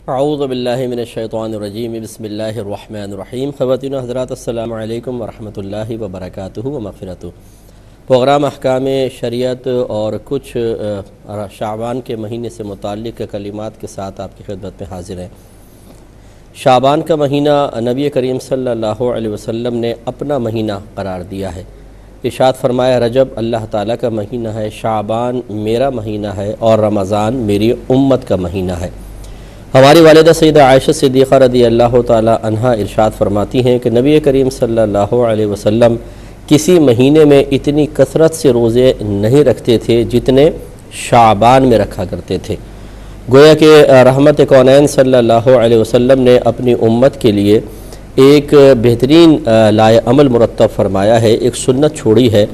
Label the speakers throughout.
Speaker 1: اعوذ باللہ من الشیطان الرجیم بسم اللہ الرحمن الرحیم۔ خواتین و حضرات السلام علیکم ورحمۃ اللہ وبرکاتہ و مغفرتہ۔ پروگرام احکام شریعت اور کچھ شعبان کے مہینے سے متعلق کلمات کے ساتھ آپ کی خدمت میں حاضر ہیں۔ شعبان کا مہینہ نبی کریم صلی اللہ علیہ وسلم نے اپنا مہینہ قرار دیا ہے۔ ارشاد فرمایا رجب اللہ تعالیٰ کا مہینہ ہے، شعبان میرا مہینہ ہے اور رمضان میری امت کا مہینہ ہے۔ ہماری والدہ سیدہ عائشہ صدیقہ رضی اللہ تعالی عنہا ارشاد فرماتی ہیں کہ نبی کریم صلی اللہ علیہ وسلم کسی مہینے میں اتنی کثرت سے روزے نہیں رکھتے تھے جتنے شعبان میں رکھا کرتے تھے۔ گویا کہ رحمت کونین صلی اللہ علیہ وسلم نے اپنی امت کے لیے ایک بہترین لائے عمل مرتب فرمایا ہے، ایک سنت چھوڑی ہے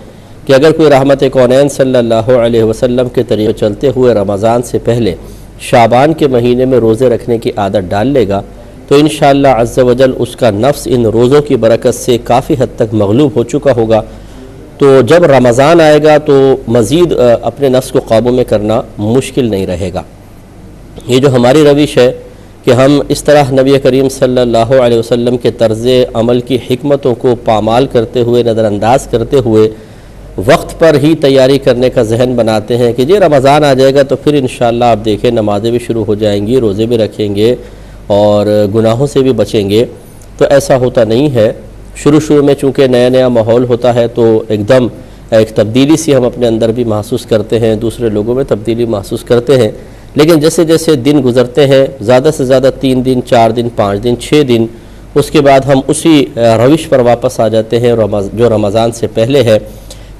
Speaker 1: کہ اگر کوئی رحمت کونین صلی اللہ علیہ وسلم کے طریقے چلتے ہوئے رمضان سے پہلے شعبان کے مہینے میں روزے رکھنے کی عادت ڈال لے گا تو انشاءاللہ عز و جل اس کا نفس ان روزوں کی برکت سے کافی حد تک مغلوب ہو چکا ہوگا، تو جب رمضان آئے گا تو مزید اپنے نفس کو قابو میں کرنا مشکل نہیں رہے گا۔ یہ جو ہماری روش ہے کہ ہم اس طرح نبی کریم صلی اللہ علیہ وسلم کے طرز عمل کی حکمتوں کو پامال کرتے ہوئے، نظر انداز کرتے ہوئے وقت پر ہی تیاری کرنے کا ذہن بناتے ہیں کہ یہ رمضان آ جائے گا تو پھر انشاءاللہ آپ دیکھیں نمازیں بھی شروع ہو جائیں گی، روزے بھی رکھیں گے اور گناہوں سے بھی بچیں گے، تو ایسا ہوتا نہیں ہے۔ شروع میں چونکہ نیا ماحول ہوتا ہے تو ایک دم ایک تبدیلی سی ہم اپنے اندر بھی محسوس کرتے ہیں، دوسرے لوگوں میں تبدیلی محسوس کرتے ہیں، لیکن جیسے جیسے دن گزرتے ہیں زیادہ سے زیادہ 3 دن 4 دن 5 دن 6 دن اس کے بعد ہم اسی روش پر واپس آ جاتے ہیں جو رمضان سے پہلے ہے۔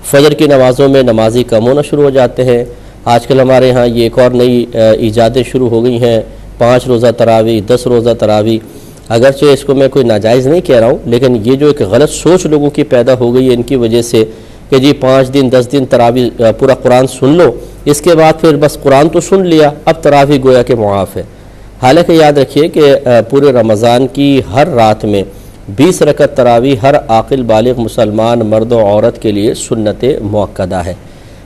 Speaker 1: فجر کی نمازوں میں نمازی کم ہونا شروع ہو جاتے ہیں۔ آج کل ہمارے ہاں یہ ایک اور نئی ایجادیں شروع ہو گئی ہیں، 5 روزہ تراویح 10 روزہ تراویح۔ اگرچہ اس کو میں کوئی ناجائز نہیں کہہ رہا ہوں، لیکن یہ جو ایک غلط سوچ لوگوں کی پیدا ہو گئی ہے ان کی وجہ سے کہ جی 5 دن 10 دن تراویح پورا قرآن سن لو، اس کے بعد پھر بس قرآن تو سن لیا، اب تراویح گویا کہ معاف ہے۔ حالانکہ یاد رکھیے کہ پورے رمضان کی ہر رات میں 20 رکعت تراویح ہر عاقل بالغ مسلمان مرد و عورت کے لیے سنت مؤکدہ ہے۔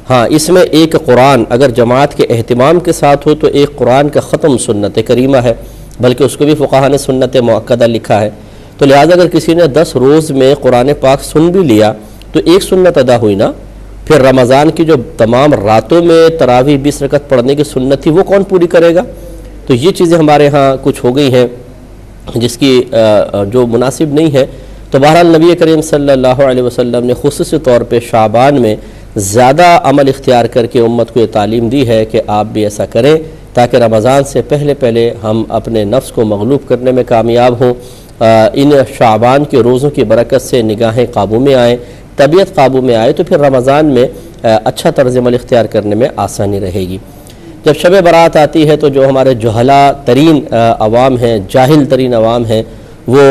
Speaker 1: ہاں اس میں ایک قرآن اگر جماعت کے اہتمام کے ساتھ ہو تو ایک قرآن کا ختم سنت کریمہ ہے، بلکہ اس کو بھی فقہاء نے سنت مؤکدہ لکھا ہے۔ تو لہٰذا اگر کسی نے 10 روز میں قرآن پاک سن بھی لیا تو ایک سنت ادا ہوئی نا، پھر رمضان کی جو تمام راتوں میں تراویح 20 رکعت پڑھنے کی سنت تھی وہ کون پوری کرے گا؟ تو یہ چیزیں ہمارے ہاں کچھ ہو گئی ہیں جس کی جو مناسب نہیں ہے۔ تو بہرحال نبی کریم صلی اللہ علیہ وسلم نے خصوصی طور پہ شعبان میں زیادہ عمل اختیار کر کے امت کو یہ تعلیم دی ہے کہ آپ بھی ایسا کریں تاکہ رمضان سے پہلے ہم اپنے نفس کو مغلوب کرنے میں کامیاب ہوں، ان شعبان کے روزوں کی برکت سے نگاہیں قابو میں آئیں، طبیعت قابو میں آئے تو پھر رمضان میں اچھا طرز عمل اختیار کرنے میں آسانی رہے گی۔ جب شب برات آتی ہے تو جو ہمارے جہلا ترین عوام ہیں، جاہل ترین عوام ہیں، وہ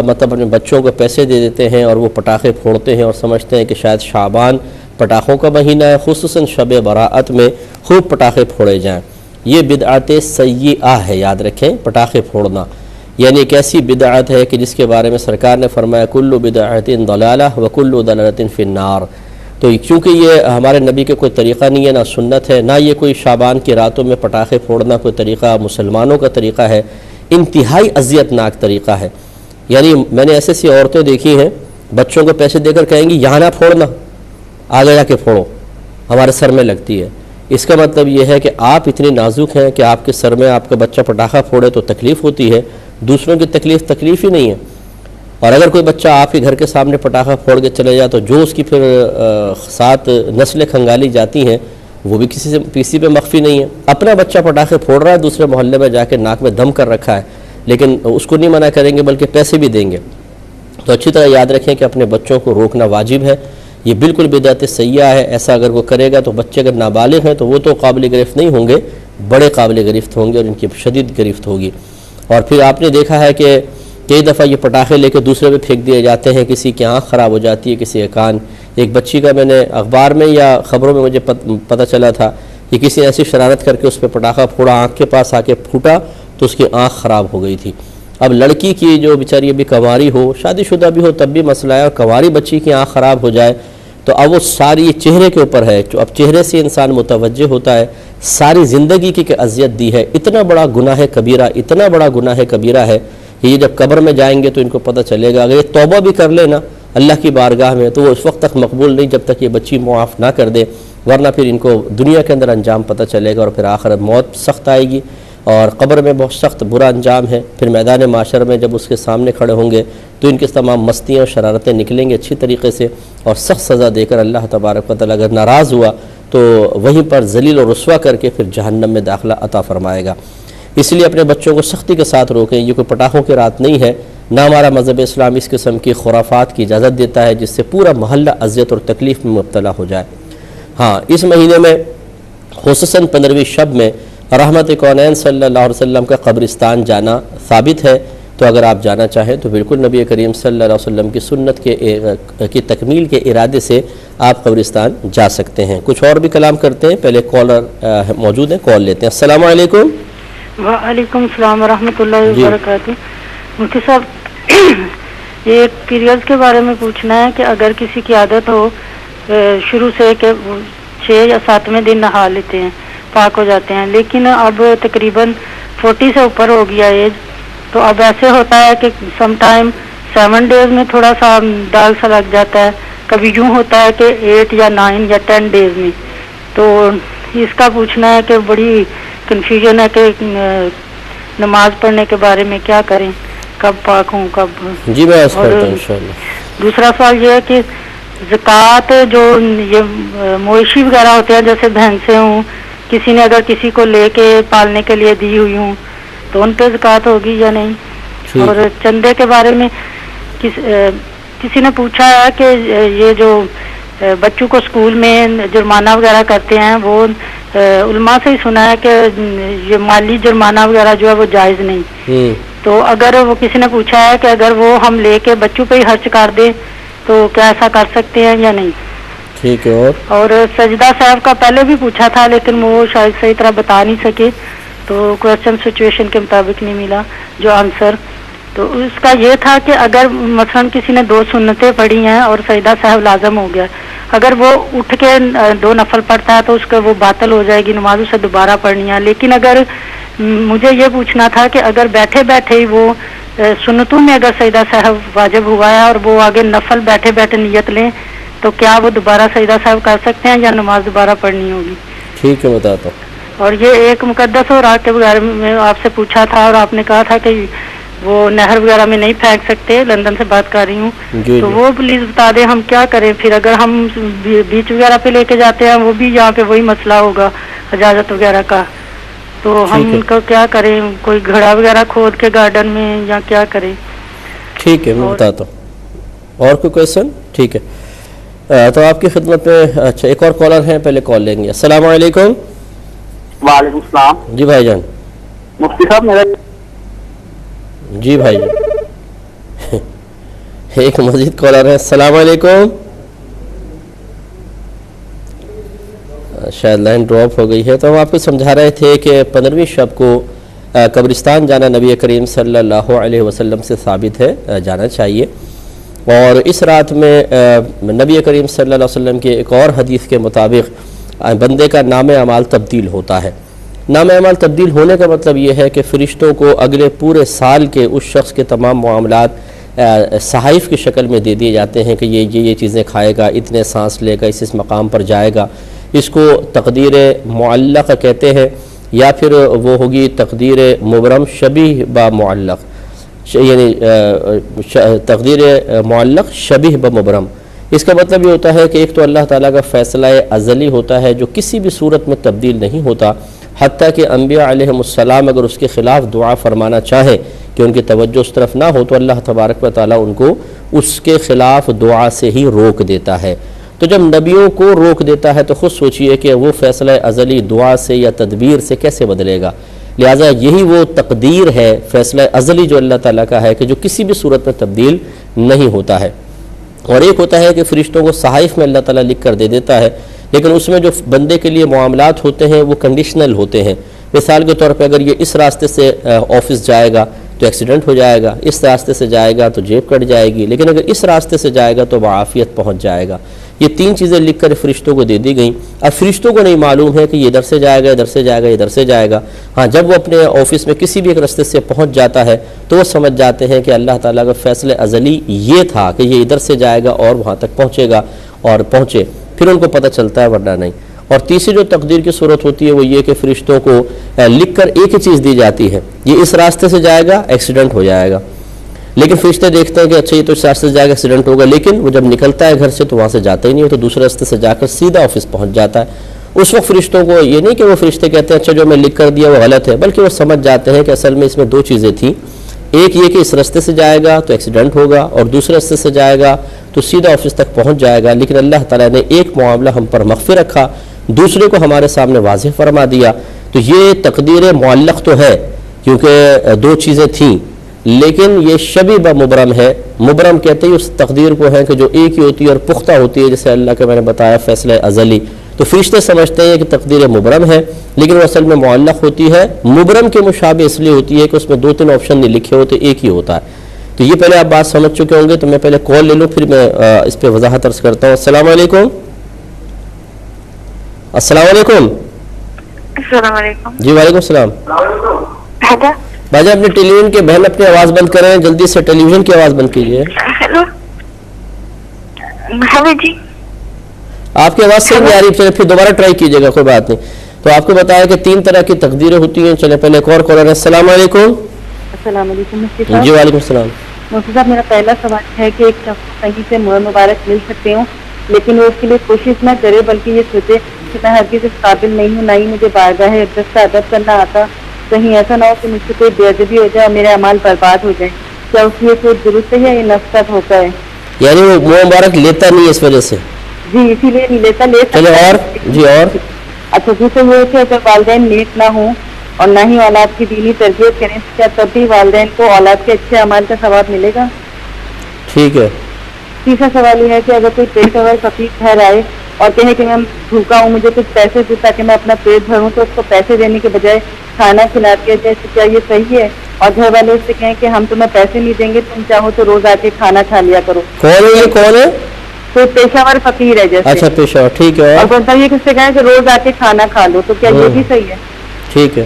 Speaker 1: مطلب اپنے بچوں کو پیسے دے دیتے ہیں اور وہ پٹاخے پھوڑتے ہیں اور سمجھتے ہیں کہ شاید شعبان پٹاخوں کا مہینہ ہے، خصوصاً شب برات میں خوب پٹاخے پھوڑے جائیں۔ یہ بدعت سیئہ ہے، یاد رکھیں پٹاخے پھوڑنا، یعنی ایک ایسی بدعت ہے کہ جس کے بارے میں سرکار نے فرمایا کل بدعت ضلالہ وکل ضلالۃ فی النار۔ تو چونکہ یہ ہمارے نبی کے کوئی طریقہ نہیں ہے، نہ سنت ہے، نہ یہ کوئی شعبان کی راتوں میں پٹاخے پھوڑنا کوئی طریقہ مسلمانوں کا طریقہ ہے، انتہائی اذیت ناک طریقہ ہے۔ یعنی میں نے ایسی عورتیں دیکھی ہیں بچوں کو پیسے دے کر کہیں گی یہاں نہ پھوڑنا، آگے جا کے پھوڑو، ہمارے سر میں لگتی ہے۔ اس کا مطلب یہ ہے کہ آپ اتنے نازک ہیں کہ آپ کے سر میں آپ کا بچہ پٹاخہ پھوڑے تو تکلیف ہوتی ہے، دوسروں کی تکلیف ہی نہیں ہے۔ اور اگر کوئی بچہ آپ کے گھر کے سامنے پٹاخہ پھوڑ کے چلے جائے تو جو اس کی پھر ساتھ نسلیں کھنگالی جاتی ہیں وہ بھی کسی پہ مخفی نہیں ہے۔ اپنا بچہ پٹاخے پھوڑ رہا ہے، دوسرے محلے میں جا کے ناک میں دم کر رکھا ہے، لیکن اس کو نہیں منع کریں گے بلکہ پیسے بھی دیں گے۔ تو اچھی طرح یاد رکھیں کہ اپنے بچوں کو روکنا واجب ہے، یہ بالکل بدعت سیئہ ہے۔ ایسا اگر وہ کرے گا تو بچے اگر نابالغ ہیں تو وہ تو قابل گرفت نہیں ہوں گے، بڑے قابل گرفت ہوں گے اور ان کی شدید گرفت ہوگی۔ اور پھر آپ نے دیکھا ہے کہ کئی دفعہ یہ پٹاخے لے کے دوسرے پہ پھینک دیے جاتے ہیں، کسی کی آنکھ خراب ہو جاتی ہے، کسی کا کان۔ ایک بچی کا میں نے اخبار میں یا خبروں میں مجھے پتہ چلا تھا کہ کسی نے ایسی شرارت کر کے اس پہ پٹاخہ پھوڑا، آنکھ کے پاس آ کے پھوٹا تو اس کی آنکھ خراب ہو گئی تھی۔ اب لڑکی کی جو بیچاری ابھی کنواری ہو، شادی شدہ بھی ہو تب بھی مسئلہ ہے، اور کنواری بچی کی آنکھ خراب ہو جائے تو اب وہ ساری چہرے کے اوپر ہے، جو اب چہرے سے انسان متوجہ ہوتا ہے ساری زندگی کی کہ اذیت دی ہے، اتنا بڑا گناہ کبیرہ، اتنا بڑا گناہ کبیرہ ہے کہ یہ جب قبر میں جائیں گے تو ان کو پتہ چلے گا۔ اگر یہ توبہ بھی کر لے نا اللہ کی بارگاہ میں تو وہ اس وقت تک مقبول نہیں جب تک یہ بچی معاف نہ کر دے، ورنہ پھر ان کو دنیا کے اندر انجام پتہ چلے گا اور پھر آخرت موت سخت آئے گی اور قبر میں بہت سخت برا انجام ہے۔ پھر میدان معاشر میں جب اس کے سامنے کھڑے ہوں گے تو ان کی تمام مستیاں اور شرارتیں نکلیں گے اچھی طریقے سے، اور سخت سزا دے کر اللہ تبارک و تعالیٰ اگر ناراض ہوا تو وہیں پر ذلیل و رسوا کر کے پھر جہنم میں داخلہ عطا فرمائے گا۔ اس لیے اپنے بچوں کو سختی کے ساتھ روکیں، یہ کوئی پٹاخوں کی رات نہیں ہے، نہ ہمارا مذہب اسلام اس قسم کی خرافات کی اجازت دیتا ہے جس سے پورا محلہ اذیت اور تکلیف میں مبتلا ہو جائے۔ ہاں، اس مہینے میں خصوصاً 15ویں شب میں رحمت کونین صلی اللہ علیہ وسلم کا قبرستان جانا ثابت ہے، تو اگر آپ جانا چاہیں تو بالکل نبی کریم صلی اللہ علیہ وسلم کی سنت کی تکمیل کے ارادے سے آپ قبرستان جا سکتے ہیں۔ کچھ اور بھی کلام کرتے ہیں، پہلے کالر موجود ہیں، کال لیتے ہیں۔ السلام علیکم۔
Speaker 2: وعلیکم السلام ورحمۃ اللہ وبرکاتہ۔ مفتی صاحب، یہ پیریڈز کے بارے میں پوچھنا ہے کہ اگر کسی کی عادت ہو شروع سے کہ 6 یا 7ویں دن نہا لیتے ہیں، پاک ہو جاتے ہیں، لیکن اب تقریباً 40 سے اوپر ہو گیا ایج، تو اب ایسے ہوتا ہے کہ سم ٹائم 7 ڈیز میں تھوڑا سا ڈال سا لگ جاتا ہے، کبھی یوں ہوتا ہے کہ 8 یا 9 یا 10 ڈیز میں۔ تو اس کا پوچھنا ہے کہ بڑی کنفیوژن ہے کہ نماز پڑھنے کے بارے میں کیا کریں، کب پاک ہوں کب۔
Speaker 1: جی میں عرض کرتا ہوں انشاءاللہ۔
Speaker 2: دوسرا سوال یہ ہے کہ زکوٰۃ جو یہ مویشی وغیرہ ہوتے ہیں جیسے بھینسیں ہوں، کسی نے اگر کسی کو لے کے پالنے کے لیے دی ہوئی ہوں تو ان پہ زکوٰۃ ہوگی یا نہیں؟ اور چندے کے بارے میں کسی نے پوچھا ہے کہ یہ جو بچوں کو اسکول میں جرمانہ وغیرہ کرتے ہیں، وہ علماء سے ہی سنا ہے کہ یہ مالی جرمانہ وغیرہ جو ہے وہ جائز نہیں، تو اگر وہ کسی نے پوچھا ہے کہ اگر وہ ہم لے کے بچوں پہ ہی خرچ کر دیں تو کیا ایسا کر سکتے ہیں یا نہیں؟
Speaker 1: ٹھیک ہے۔ اور
Speaker 2: سجدہ صاحب کا پہلے بھی پوچھا تھا لیکن وہ شاید صحیح طرح بتا نہیں سکے، تو کوشچن سچویشن کے مطابق نہیں ملا جو آنسر۔ تو اس کا یہ تھا کہ اگر مثلا کسی نے 2 سنتیں پڑھی ہیں اور سجدہ صاحب لازم ہو گیا، اگر وہ اٹھ کے 2 نفل پڑھتا ہے تو اس کا وہ باطل ہو جائے گی، نماز اسے دوبارہ پڑھنی ہے۔ لیکن اگر مجھے یہ پوچھنا تھا کہ اگر بیٹھے بیٹھے ہی وہ سنتوں میں اگر سجدہ صاحب واجب ہوا ہے اور وہ آگے نفل بیٹھے بیٹھے نیت لیں تو کیا وہ دوبارہ سجدہ صاحب کر سکتے ہیں یا نماز دوبارہ پڑھنی ہوگی؟
Speaker 1: ٹھیک ہے، بتاتا ہوں۔
Speaker 2: اور یہ ایک مقدس اور آگ کے وغیرہ میں آپ سے پوچھا تھا اور آپ نے کہا تھا کہ وہ نہر وغیرہ میں نہیں پھینک سکتے، لندن سے بات کر رہی ہوں، تو وہ پلیز بتا دیں ہم کیا کریں پھر اگر ہم بیچ وغیرہ پہ لے کے جاتے ہیں، وہ بھی یہاں پہ وہی مسئلہ ہوگا اجازت وغیرہ کا، تو ہم ان کو کیا کریں؟ کوئی گھڑا وغیرہ کھود کے گارڈن میں یا کیا کریں؟
Speaker 1: ٹھیک ہے، میں بتاتا ہوں۔ اور کوئی کویشچن؟ ٹھیک ہے، تو آپ کی خدمت میں اچھا ایک اور کالر ہیں، پہلے کال لیں گے۔ السلام علیکم۔
Speaker 3: وعلیکم السلام۔
Speaker 1: جی بھائی جان۔
Speaker 3: مفتی صاحب میرا
Speaker 1: جی بھائی ایک مزید کالر ہے۔ السلام علیکم۔ شاید لائن ڈراپ ہو گئی ہے، تو ہم آپ کو سمجھا رہے تھے کہ 15ویں شب کو قبرستان جانا نبی کریم صلی اللہ علیہ وسلم سے ثابت ہے، جانا چاہیے۔ اور اس رات میں نبی کریم صلی اللہ علیہ وسلم کے ایک اور حدیث کے مطابق بندے کا نام اعمال تبدیل ہوتا ہے۔ نام اعمال تبدیل ہونے کا مطلب یہ ہے کہ فرشتوں کو اگلے پورے سال کے اس شخص کے تمام معاملات صحائف کی شکل میں دے دیے جاتے ہیں کہ یہ چیزیں کھائے گا، اتنے سانس لے گا، اس مقام پر جائے گا۔ اس کو تقدیر معلق کہتے ہیں، یا پھر وہ ہوگی تقدیر مبرم شبیہ با معلق، یعنی تقدیر معلق شبیہ با مبرم۔ اس کا مطلب یہ ہوتا ہے کہ ایک تو اللہ تعالیٰ کا فیصلہ ازلی ہوتا ہے جو کسی بھی صورت میں تبدیل نہیں ہوتا، حتیٰ کہ انبیاء علیہم السلام اگر اس کے خلاف دعا فرمانا چاہیں کہ ان کی توجہ اس طرف نہ ہو تو اللہ تبارک و تعالیٰ ان کو اس کے خلاف دعا سے ہی روک دیتا ہے۔ تو جب نبیوں کو روک دیتا ہے تو خود سوچئے کہ وہ فیصلہ ازلی دعا سے یا تدبیر سے کیسے بدلے گا۔ لہٰذا یہی وہ تقدیر ہے، فیصلہ ازلی جو اللہ تعالیٰ کا ہے کہ جو کسی بھی صورت میں تبدیل نہیں ہوتا ہے۔ اور ایک ہوتا ہے کہ فرشتوں کو صحائف میں اللہ تعالیٰ لکھ کر دے دیتا ہے، لیکن اس میں جو بندے کے لیے معاملات ہوتے ہیں وہ کنڈیشنل ہوتے ہیں۔ مثال کے طور پہ اگر یہ اس راستے سے آفس جائے گا تو ایکسیڈنٹ ہو جائے گا، اس راستے سے جائے گا تو جیب کٹ جائے گی، لیکن اگر اس راستے سے جائے گا تو بعافیت پہنچ جائے گا۔ یہ 3 چیزیں لکھ کر فرشتوں کو دے دی گئیں. اب فرشتوں کو نہیں معلوم ہے کہ یہ ادھر سے جائے گا، ادھر سے جائے گا، ادھر سے جائے گا. ہاں جب وہ اپنے آفس میں کسی بھی ایک راستے سے پہنچ جاتا ہے تو وہ سمجھ جاتے ہیں کہ اللہ تعالیٰ کا فیصلہ ازلی یہ تھا کہ یہ ادھر سے جائے گا اور وہاں تک پہنچے گا، اور پہنچے پھر ان کو پتہ چلتا ہے، ورنہ نہیں. اور تیسری جو تقدیر کی صورت ہوتی ہے وہ یہ کہ فرشتوں کو لکھ کر ایک ہی چیز دی جاتی ہے، یہ اس راستے سے جائے گا، ایکسیڈنٹ ہو جائے گا. لیکن فرشتے دیکھتے ہیں کہ اچھا یہ تو اس راستے سے جائے گا، ایکسیڈنٹ ہوگا، لیکن وہ جب نکلتا ہے گھر سے تو وہاں سے جاتا ہی نہیں، تو دوسرے راستے سے جا کر سیدھا آفس پہنچ جاتا ہے. اس وقت فرشتوں کو یہ نہیں کہ وہ فرشتے کہتے ہیں اچھا جو میں لکھ کر دیا وہ غلط ہے، بلکہ وہ سمجھ جاتے ہیں کہ اصل میں اس میں 2 چیزیں تھیں. ایک یہ کہ اس راستے سے جائے گا تو ایکسیڈنٹ ہوگا، اور دوسرے راستے سے جائے گا تو سیدھا آفس تک پہنچ جائے گا. لیکن اللہ تعالیٰ نے ایک معاملہ ہم پر مخفی رکھا، دوسرے کو ہمارے سامنے واضح فرما دیا. تو یہ تقدیر معلق تو ہے کیونکہ 2 چیزیں تھیں، لیکن یہ شبیہ بمبرم ہے. مبرم کہتے ہیں اس تقدیر کو ہے کہ جو ایک ہی ہوتی ہے اور پختہ ہوتی ہے، جیسے اللہ کا میں نے بتایا فیصلہ ازلی. تو فرشتے سمجھتے ہیں کہ تقدیر مبرم ہے، لیکن وہ اصل میں معلق ہوتی ہے. مبرم کے مشابہ اس لیے ہوتی ہے کہ اس میں 2-3 آپشن نہیں لکھے ہوتے، ایک ہی ہوتا ہے. تو یہ پہلے آپ بات سمجھ چکے ہوں گے، تو میں پہلے کال لے لوں پھر میں اس پہ وضاحت عرض کرتا ہوں. السلام علیکم. السلام علیکم.
Speaker 4: السلام علیکم.
Speaker 1: جی وعلیکم السلام. بھائی جان اپنے ٹیلی ویژن کے بہن اپنی آواز بند کریں، جلدی سے ٹیلی ویژن کی آواز بند کیجیے.
Speaker 4: ہیلو ہیلو جی
Speaker 1: آپ کی آواز صحیح نہیں آ رہی، چلے پھر دوبارہ ٹرائی کیجیے گا، کوئی بات نہیں. تو آپ کو بتایا کہ 3 طرح کی تقدیریں ہوتی ہیں. چلے پہلے ایک اور کالر ہے. السلام علیکم.
Speaker 2: السلام علیکم مفتی صاحب.
Speaker 1: جی وعلیکم السلام.
Speaker 2: مفتی صاحب میرا پہلا سوال ہے کہ ایک شخص کو کہیں سے مبارک مل سکتے ہوں، لیکن وہ اس کے لیے کوشش نہ کرے بلکہ یہ سوچے کہ میں ہرگز اس قابل نہیں ہوں، نہ ہی مجھے بارگاہ عزت کا ادب کرنا آتا، کہیں ایسا نہ ہو کہ مجھ سے کوئی بے ادبی ہو جائے اور میرے اعمال برباد ہو جائیں. کیا اس کی یہ سوچ درست ہے یا یہ نفس کا دھوکہ ہے؟
Speaker 1: یعنی وہ مبارک لیتا نہیں اس وجہ سے؟
Speaker 2: جی اسی لیے نہیں لیتا. لے
Speaker 1: چلے اور جی اور
Speaker 2: اچھا دوسرے یہ کہ اگر والدین نیک نہ ہوں اور نہ ہی اولاد کی دینی تربیت کریں، کیا تب بھی والدین کو اولاد کے اچھے اعمال کا ثواب ملے گا؟
Speaker 1: ٹھیک ہے.
Speaker 2: تیسرا سوال یہ ہے کہ اگر کوئی پیٹ ور فقیر گھر آئے اور کہے کہ میں بھوکا ہوں، مجھے کچھ پیسے دے تاکہ میں اپنا پیٹ بھروں، تو اس کو پیسے دینے کے بجائے کھانا کھلا دیا جائے، تو کیا یہ صحیح ہے؟ اور گھر والے اس سے کہیں کہ ہم تمہیں پیسے نہیں دیں گے، تم چاہو تو روز آ کے کھانا کھا لیا کرو.
Speaker 1: کون ہے یہ؟ کون ہے؟
Speaker 2: کوئی پیشہ ور فقیر ہے جیسے.
Speaker 1: اچھا پیشہ ور، ٹھیک ہے.
Speaker 2: اور بولتا یہ کس سے کہیں کہ روز آ کے کھانا کھا لو، تو کیا یہ بھی صحیح ہے؟
Speaker 1: ٹھیک ہے.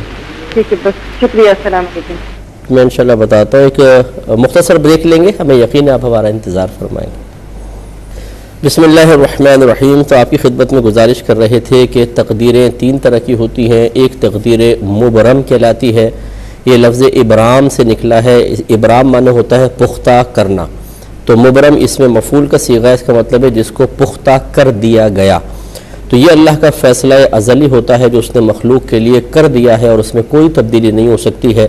Speaker 2: ٹھیک ہے بس شکریہ. السلام علیکم.
Speaker 1: میں انشاءاللہ بتاتا ہوں. ایک مختصر بریک لیں گے، ہمیں یقین ہے آپ ہمارا انتظار فرمائیں گے. بسم اللہ الرحمن الرحیم. تو آپ کی خدمت میں گزارش کر رہے تھے کہ تقدیریں 3 طرح کی ہوتی ہیں. ایک تقدیر مبرم کہلاتی ہے، یہ لفظ ابرام سے نکلا ہے. ابرام معنی ہوتا ہے پختہ کرنا، تو مبرم اس میں مفعول کا صیغہ ہے، اس کا مطلب ہے جس کو پختہ کر دیا گیا. تو یہ اللہ کا فیصلہ ازلی ہوتا ہے جو اس نے مخلوق کے لیے کر دیا ہے اور اس میں کوئی تبدیلی نہیں ہو سکتی ہے.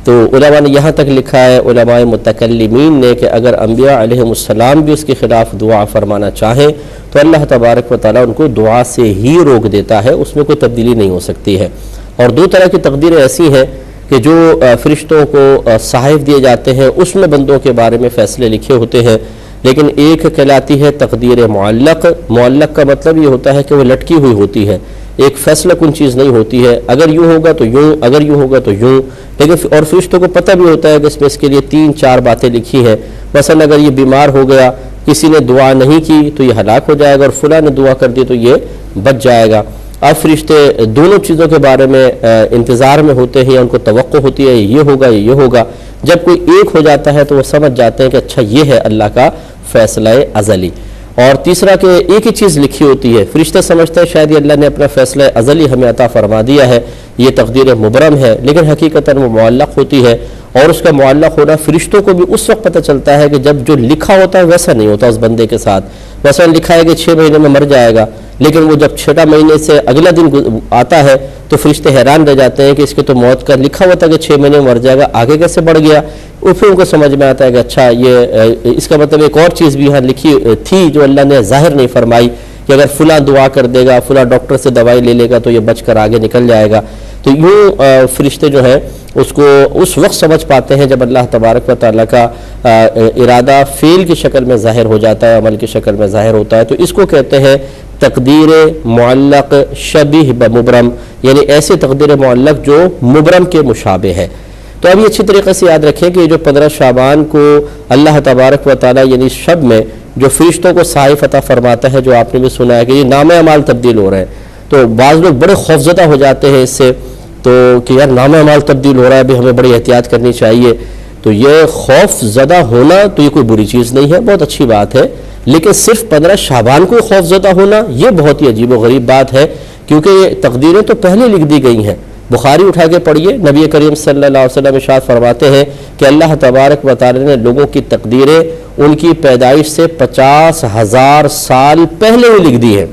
Speaker 1: تو علماء نے یہاں تک لکھا ہے، علماء متکلمین نے، کہ اگر انبیاء علیہ السلام بھی اس کے خلاف دعا فرمانا چاہیں تو اللہ تبارک و تعالیٰ ان کو دعا سے ہی روک دیتا ہے، اس میں کوئی تبدیلی نہیں ہو سکتی ہے. اور 2 طرح کی تقدیریں ایسی ہیں کہ جو فرشتوں کو صحائف دیے جاتے ہیں، اس میں بندوں کے بارے میں فیصلے لکھے ہوتے ہیں. لیکن ایک کہلاتی ہے تقدیر معلق. معلق کا مطلب یہ ہوتا ہے کہ وہ لٹکی ہوئی ہوتی ہے، ایک فیصلہ کن چیز نہیں ہوتی ہے. اگر یوں ہوگا تو یوں، اگر یوں ہوگا تو یوں. لیکن اور فرشتوں کو پتہ بھی ہوتا ہے کہ اس میں اس کے لیے 3-4 باتیں لکھی ہیں. مثلا اگر یہ بیمار ہو گیا، کسی نے دعا نہیں کی تو یہ ہلاک ہو جائے گا، اور فلاں نے دعا کر دی تو یہ بچ جائے گا. اب فرشتے دونوں چیزوں کے بارے میں انتظار میں ہوتے ہیں، ان کو توقع ہوتی ہے یہ ہوگا یہ ہوگا. جب کوئی ایک ہو جاتا ہے تو وہ سمجھ جاتے ہیں کہ اچھا یہ ہے اللہ کا فیصلہ ازلی. اور تیسرا کہ ایک ہی چیز لکھی ہوتی ہے، فرشتے سمجھتے ہیں شاید یہ اللہ نے اپنا فیصلہ ازلی ہمیں عطا فرما دیا ہے، یہ تقدیر مبرم ہے، لیکن حقیقتاً وہ معلق ہوتی ہے. اور اس کا معلق ہونا فرشتوں کو بھی اس وقت پتہ چلتا ہے کہ جب جو لکھا ہوتا ہے ویسا نہیں ہوتا اس بندے کے ساتھ. مثلا لکھا ہے کہ 6 مہینے میں مر جائے گا، لیکن وہ جب 6 مہینے سے اگلا دن آتا ہے تو فرشتے حیران رہ جاتے ہیں کہ اس کے تو موت کا لکھا ہوا تھا کہ 6 مہینے میں مر جائے گا، آگے کیسے بڑھ گیا. اور پھر ان کو سمجھ میں آتا ہے کہ اچھا یہ اس کا مطلب ایک اور چیز بھی یہاں لکھی تھی جو اللہ نے ظاہر نہیں فرمائی، کہ اگر فلاں دعا کر دے گا، فلاں ڈاکٹر سے دوائی لے لے گا تو یہ بچ کر آگے نکل جائے گا. تو یوں فرشتے جو ہیں اس کو اس وقت سمجھ پاتے ہیں جب اللہ تبارک و تعالیٰ کا ارادہ فعل کی شکل میں ظاہر ہو جاتا ہے، عمل کی شکل میں ظاہر ہوتا ہے. تو اس کو کہتے ہیں تقدیر معلق شبیہ بمبرم، یعنی ایسے تقدیر معلق جو مبرم کے مشابہ ہے. تو اب یہ اچھی طریقے سے یاد رکھیں کہ یہ جو 15 شعبان کو اللہ تبارک و تعالیٰ یعنی شب میں جو فرشتوں کو صحائف عطا فرماتا ہے، جو آپ نے بھی سنا ہے کہ یہ نام اعمال تبدیل ہو رہے ہیں، تو بعض لوگ بڑے خوفزدہ ہو جاتے ہیں اس سے، تو کہ یار نام اعمال تبدیل ہو رہا ہے، ابھی ہمیں بڑی احتیاط کرنی چاہیے. تو یہ خوف زدہ ہونا تو یہ کوئی بری چیز نہیں ہے، بہت اچھی بات ہے، لیکن صرف 15 شعبان کو خوف زدہ ہونا یہ بہت ہی عجیب و غریب بات ہے، کیونکہ یہ تقدیریں تو پہلے لکھ دی گئی ہیں. بخاری اٹھا کے پڑھیے، نبی کریم صلی اللہ علیہ وسلم ارشاد فرماتے ہیں کہ اللہ تبارک و تعالی نے لوگوں کی تقدیریں ان کی پیدائش سے 50,000 سال پہلے ہی لکھ دی ہے.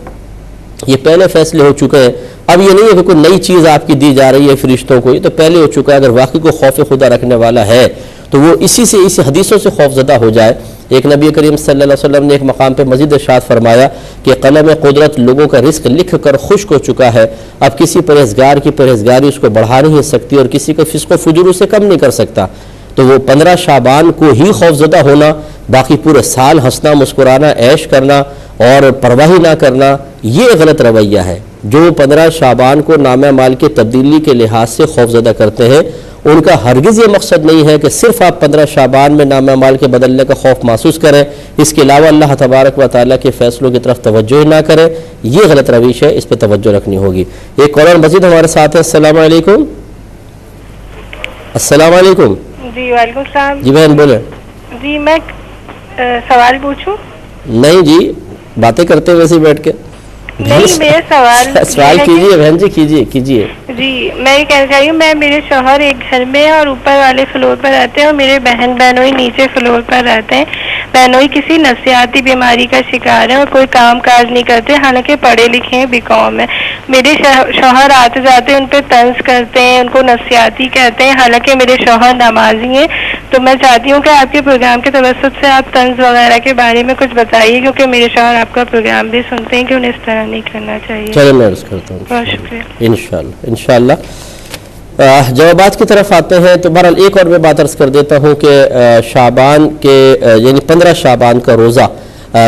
Speaker 1: یہ پہلے فیصلے ہو چکے ہیں. اب یہ نہیں ہے کہ کوئی نئی چیز آپ کی دی جا رہی ہے فرشتوں کو، یہ تو پہلے ہو چکا ہے. اگر واقعی کوئی خوف خدا رکھنے والا ہے تو وہ اسی حدیثوں سے خوف زدہ ہو جائے. ایک نبی کریم صلی اللہ علیہ وسلم نے ایک مقام پہ مزید ارشاد فرمایا کہ قلم قدرت لوگوں کا رزق لکھ کر خشک ہو چکا ہے، اب کسی پرہیزگار کی پرہیزگاری اس کو بڑھا نہیں سکتی اور کسی کا فسق و فجور اسے کم نہیں کر سکتا. تو وہ 15 شعبان کو ہی خوف زدہ ہونا، باقی پورے سال ہنسنا مسکرانا عیش کرنا اور پرواہی نہ کرنا، یہ غلط رویہ ہے. جو 15 شعبان کو نام اعمال کی تبدیلی کے لحاظ سے خوف زدہ کرتے ہیں، ان کا ہرگز یہ مقصد نہیں ہے کہ صرف آپ 15 شعبان میں نام اعمال کے بدلنے کا خوف محسوس کریں، اس کے علاوہ اللہ تبارک و تعالیٰ کے فیصلوں کی طرف توجہ نہ کریں. یہ غلط روش ہے، اس پہ توجہ رکھنی ہوگی. ایک کالر مزید ہمارے ساتھ ہے. السلام علیکم. السلام علیکم.
Speaker 4: جی وعلیکم السلام.
Speaker 1: جی بہن بولیں.
Speaker 4: جی میں سوال پوچھوں؟
Speaker 1: نہیں جی، باتیں کرتے ہیں ویسے بیٹھ کے.
Speaker 4: نہیں، میرے
Speaker 1: سوال کیجیے بہن جی، کیجیے.
Speaker 4: جی میں یہ کہنا چاہیے، میں میرے شوہر ایک گھر میں اور اوپر والے فلور پر رہتے ہیں اور میرے بہنوئی نیچے فلور پر رہتے ہیں. بہنوئی کسی نفسیاتی بیماری کا شکار ہے اور کوئی کام کاج نہیں کرتے، حالانکہ پڑھے لکھے ہیں، BCom ہے. میرے شوہر آتے جاتے ان پہ طنز کرتے ہیں، ان کو نفسیاتی کہتے ہیں، حالانکہ میرے شوہر نمازی ہیں. تو میں چاہتی ہوں کہ آپ کے پروگرام کے توسط سے آپ طنز وغیرہ کے بارے میں کچھ بتائیے، کیونکہ میرے شوہر آپ کا پروگرام بھی سنتے ہیں کہ انہیں اس طرح نہیں کرنا چاہیے.
Speaker 1: چلے میں عرض کرتا ہوں.
Speaker 4: بہت شکریہ.
Speaker 1: انشاءاللہ جوابات کی طرف آتے ہیں. تو بہرحال ایک اور میں بات عرض کر دیتا ہوں کہ شعبان کے یعنی 15 شعبان کا روزہ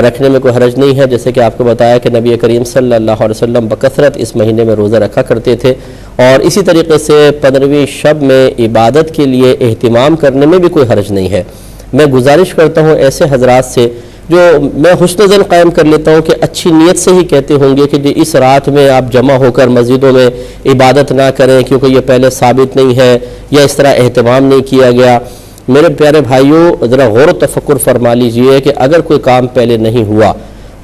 Speaker 1: رکھنے میں کوئی حرج نہیں ہے. جیسے کہ آپ کو بتایا کہ نبی کریم صلی اللہ علیہ وسلم بکثرت اس مہینے میں روزہ رکھا کرتے تھے، اور اسی طریقے سے 15ویں شب میں عبادت کے لیے اہتمام کرنے میں بھی کوئی حرج نہیں ہے. میں گزارش کرتا ہوں ایسے حضرات سے جو میں حسن ظن قائم کر لیتا ہوں کہ اچھی نیت سے ہی کہتے ہوں گے کہ اس رات میں آپ جمع ہو کر مسجدوں میں عبادت نہ کریں کیونکہ یہ پہلے ثابت نہیں ہے یا اس طرح اہتمام نہیں کیا گیا. میرے پیارے بھائیوں، ذرا غور و تفکر فرما لیجئے کہ اگر کوئی کام پہلے نہیں ہوا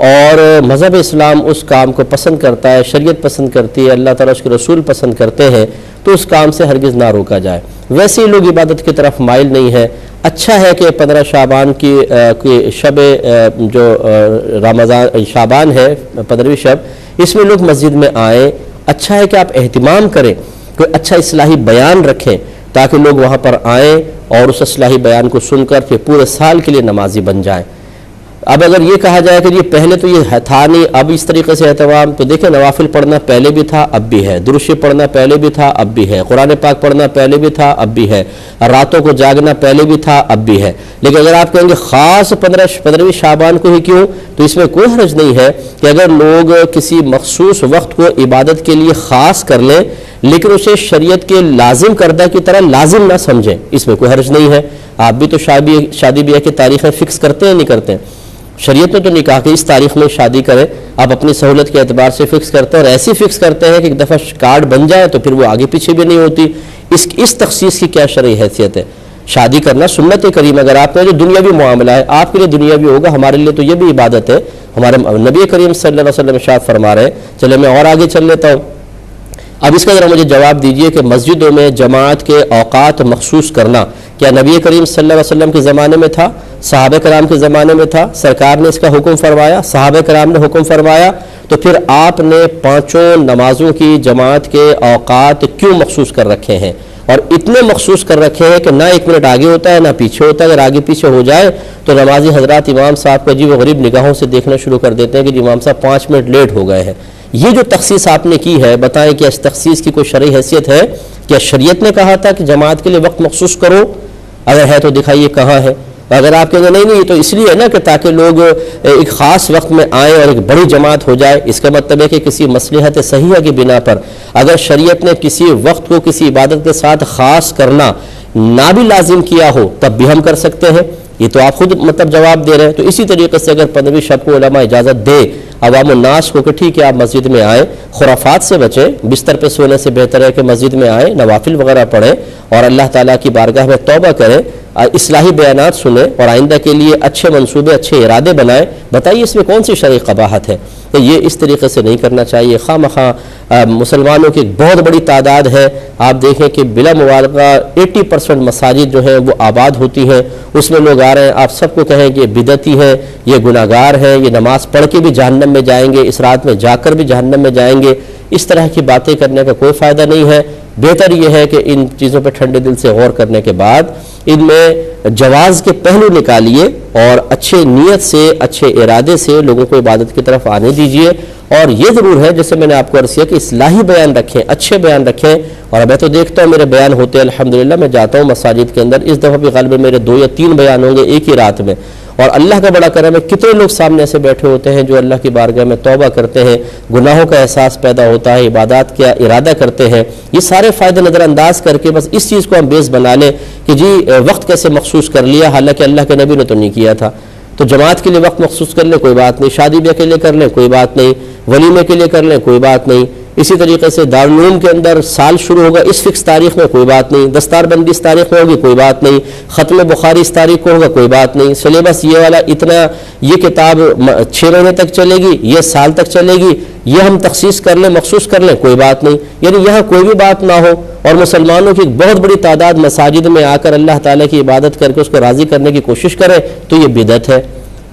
Speaker 1: اور مذہب اسلام اس کام کو پسند کرتا ہے، شریعت پسند کرتی ہے، اللہ تعالیٰ اس کے رسول پسند کرتے ہیں، تو اس کام سے ہرگز نہ روکا جائے. ویسے ہی لوگ عبادت کی طرف مائل نہیں ہے. اچھا ہے کہ 15 شعبان کی شب جو رمضان شعبان ہے 15ویں شب، اس میں لوگ مسجد میں آئیں. اچھا ہے کہ آپ اہتمام کریں، کوئی اچھا اصلاحی بیان رکھیں تاکہ لوگ وہاں پر آئیں اور اس اصلاحی بیان کو سن کر پھر پورے سال کے لیے نمازی بن جائیں. اب اگر یہ کہا جائے کہ یہ پہلے تو یہ تھا نہیں، اب اس طریقے سے اہتمام، تو دیکھیں نوافل پڑھنا پہلے بھی تھا اب بھی ہے، درود شریف پڑھنا پہلے بھی تھا اب بھی ہے، قرآن پاک پڑھنا پہلے بھی تھا اب بھی ہے، راتوں کو جاگنا پہلے بھی تھا اب بھی ہے. لیکن اگر آپ کہیں گے خاص 15ویں شعبان کو ہی کیوں، تو اس میں کوئی حرج نہیں ہے کہ اگر لوگ کسی مخصوص وقت کو عبادت کے لیے خاص کر لیں لیکن اسے شریعت کے لازم کردہ کی طرح لازم نہ سمجھیں، اس میں کوئی حرج نہیں ہے. آپ بھی تو شادی بیاہ کی تاریخیں فکس کرتے ہیں نہیں کرتے ہیں؟ شریعت نے تو نہیں کہا کہ اس تاریخ میں شادی کریں، آپ اپنی سہولت کے اعتبار سے فکس کرتے ہیں اور ایسی فکس کرتے ہیں کہ ایک دفعہ کارڈ بن جائے تو پھر وہ آگے پیچھے بھی نہیں ہوتی. اس تخصیص کی کیا شرعی حیثیت ہے؟ شادی کرنا سنت کریم، اگر آپ نے جو دنیاوی معاملہ ہے آپ کے لیے دنیاوی ہوگا، ہمارے لیے تو یہ بھی عبادت ہے. ہمارے نبی کریم صلی اللہ علیہ وسلم ارشاد فرما رہے ہیں. چلے میں اور آگے چل لیتا ہوں. اب اس کا ذرا مجھے جواب دیجئے کہ مسجدوں میں جماعت کے اوقات مخصوص کرنا کیا نبی کریم صلی اللہ علیہ وسلم کے زمانے میں تھا؟ صحابہ کرام کے زمانے میں تھا؟ سرکار نے اس کا حکم فرمایا؟ صحابہ کرام نے حکم فرمایا؟ تو پھر آپ نے 5 نمازوں کی جماعت کے اوقات کیوں مخصوص کر رکھے ہیں؟ اور اتنے مخصوص کر رکھے ہیں کہ نہ 1 منٹ آگے ہوتا ہے نہ پیچھے ہوتا ہے. اگر آگے پیچھے ہو جائے تو نمازی حضرات امام صاحب کو عجیب و غریب نگاہوں سے دیکھنا شروع کر دیتے ہیں کہ امام صاحب 5 منٹ لیٹ ہو گئے ہیں. یہ جو تخصیص آپ نے کی ہے، بتائیں کہ اس تخصیص کی کوئی شرعی حیثیت ہے؟ کیا شریعت نے کہا تھا کہ جماعت کے لیے وقت مخصوص کرو؟ اگر ہے تو دکھائیے کہاں ہے. اگر آپ کہیں گے نہیں یہ تو اس لیے ہے نا کہ تاکہ لوگ ایک خاص وقت میں آئیں اور ایک بڑی جماعت ہو جائے، اس کا مطلب ہے کہ کسی مصلحت صحیحہ کی بنا پر اگر شریعت نے کسی وقت کو کسی عبادت کے ساتھ خاص کرنا نہ بھی لازم کیا ہو تب بھی ہم کر سکتے ہیں، یہ تو آپ خود مطلب جواب دے رہے ہیں۔ تو اسی طریقے سے اگر 15ویں شب کو علماء اجازت دے عوام الناس کو کہ ٹھیک ہے آپ مسجد میں آئیں، خرافات سے بچیں، بستر پہ سونے سے بہتر ہے کہ مسجد میں آئیں، نوافل وغیرہ پڑھیں اور اللہ تعالیٰ کی بارگاہ میں توبہ کریں، اصلاحی بیانات سنیں اور آئندہ کے لیے اچھے منصوبے اچھے ارادے بنائیں۔ بتائیے اس میں کون سی شرعی قباحت ہے؟ تو یہ اس طریقے سے نہیں کرنا چاہیے۔ خواہ مخواہ مسلمانوں کی ایک بہت بڑی تعداد ہے، آپ دیکھیں کہ بلا مبالغہ 80% مساجد جو ہیں وہ آباد ہوتی ہیں، اس میں لوگ آ رہے ہیں، آپ سب کو کہیں کہ یہ بدعتی ہے، یہ گناہگار ہیں، یہ نماز پڑھ کے بھی جہنم میں جائیں گے، اس رات میں جا کر بھی جہنم میں جائیں گے، اس طرح کی باتیں کرنے کا کوئی فائدہ نہیں ہے۔ بہتر یہ ہے کہ ان چیزوں پہ ٹھنڈے دل سے غور کرنے کے بعد ان میں جواز کے پہلو نکالیے اور اچھے نیت سے اچھے ارادے سے لوگوں کو عبادت کی طرف آنے دیجیے۔ اور یہ ضرور ہے جیسے میں نے آپ کو عرض کیا کہ اصلاحی بیان رکھیں، اچھے بیان رکھیں، اور میں تو دیکھتا ہوں میرے بیان ہوتے ہیں الحمدللہ، میں جاتا ہوں مساجد کے اندر، اس دفعہ بھی غالباً میرے 2 یا 3 بیان ہوں گے ایک ہی رات میں، اور اللہ کا بڑا کرم ہے کتنے لوگ سامنے سے بیٹھے ہوتے ہیں جو اللہ کی بارگاہ میں توبہ کرتے ہیں، گناہوں کا احساس پیدا ہوتا ہے، عبادات کا ارادہ کرتے ہیں۔ یہ سارے فائدے نظر انداز کر کے بس اس چیز کو ہم بیس بنا لیں کہ جی وقت کیسے مخصوص کر لیا، حالانکہ اللہ کے نبی نے تو نہیں کیا تھا۔ تو جماعت کے لیے وقت مخصوص کر لیں کوئی بات نہیں، شادی بیاہ کے لیے کر لیں کوئی بات نہیں، ولیمے کے لیے کر لیں کوئی بات نہیں، اسی طریقے سے دارالعلوم کے اندر سال شروع ہوگا اس فکس تاریخ میں کوئی بات نہیں، دستار بندی اس تاریخ میں ہوگی کوئی بات نہیں، ختم بخاری اس تاریخ کو ہوگا کوئی بات نہیں، سلیبس یہ والا اتنا، یہ کتاب 6 مہینے تک چلے گی، یہ سال تک چلے گی، یہ ہم تخصیص کر لیں مخصوص کر لیں کوئی بات نہیں۔ یعنی یہاں کوئی بھی بات نہ ہو اور مسلمانوں کی ایک بہت بڑی تعداد مساجد میں آ کر اللہ تعالیٰ کی عبادت کر کے اس کو راضی کرنے کی کوشش کریں تو یہ بدعت ہے،